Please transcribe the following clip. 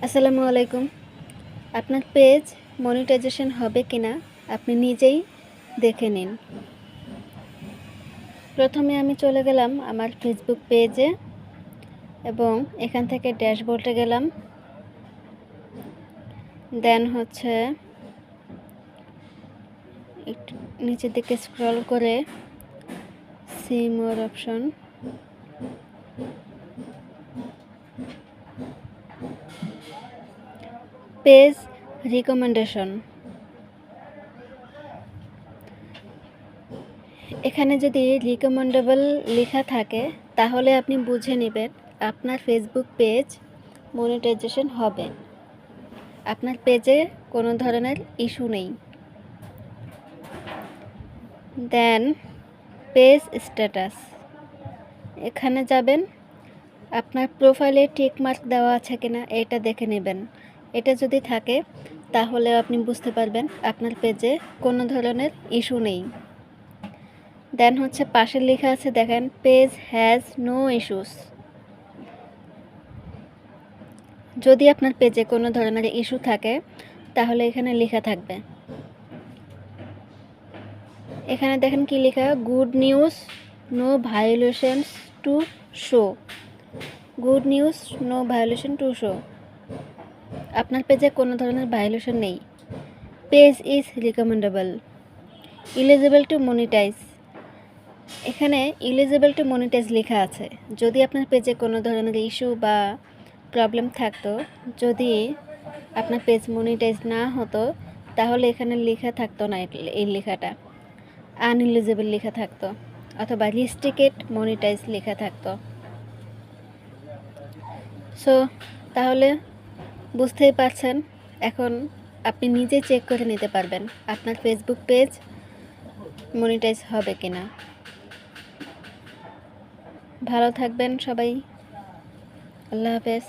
আসসালামু আলাইকুম। আপনার পেজ মনিটাইজেশন হবে কিনা আপনি নিজেই দেখে নিন। প্রথমে আমি চলে গেলাম আমার ফেসবুক পেজে এবং এখান থেকে ড্যাশবোর্ডে গেলাম। দেন একটু নিচের দিকে স্ক্রল করে see more option, page recommendation. এখানে যদি রিকমেন্ডেবল লেখা থাকে তাহলে আপনি বুঝে নেবেন আপনার ফেসবুক পেজ মনিটাইজেশন হবে, আপনার পেজে কোনো ধরনের ইস্যু নেই। দেন পেজ স্ট্যাটাস, এখানে যাবেন, আপনার প্রোফাইলে টিকমার্ক দেওয়া আছে কিনা এটা দেখে নেবেন। এটা যদি থাকে তাহলে আপনি বুঝতে পারবেন আপনার পেজে কোনো ধরনের ইস্যু নেই। দেন পাশে লেখা আছে দেখেন, পেজ হ্যাজ নো ইস্যুস। যদি আপনার পেজে কোনো ধরনের ইস্যু থাকে তাহলে এখানে লেখা থাকবে, এখানে দেখেন কি লেখা, good news, no violations to show. Good news, no violation to show, আপনার পেজে কোনো ধরনের ভায়োলেশন নেই। Page is recommendable, eligible to monetize. এখানে এলিজিবল টু মনিটাইজ লেখা আছে। যদি আপনার পেজে কোনো ধরনের ইস্যু বা প্রবলেম থাকতো, যদি আপনার পেজ মনিটাইজ না হতো তাহলে এখানে লেখা থাকতো না, এই লেখাটা আনএলিজিবল লেখা থাকতো অথবা রিস্ট্রিক্টেড মনিটাইজ লেখা থাকতো। সো তাহলে বুঝতেই পারছেন, এখন আপনি নিজে চেক করে নিতে পারবেন আপনার ফেসবুক পেজ মনিটাইজ হবে কিনা। ভালো থাকবেন সবাই, আল্লাহ হাফেজ।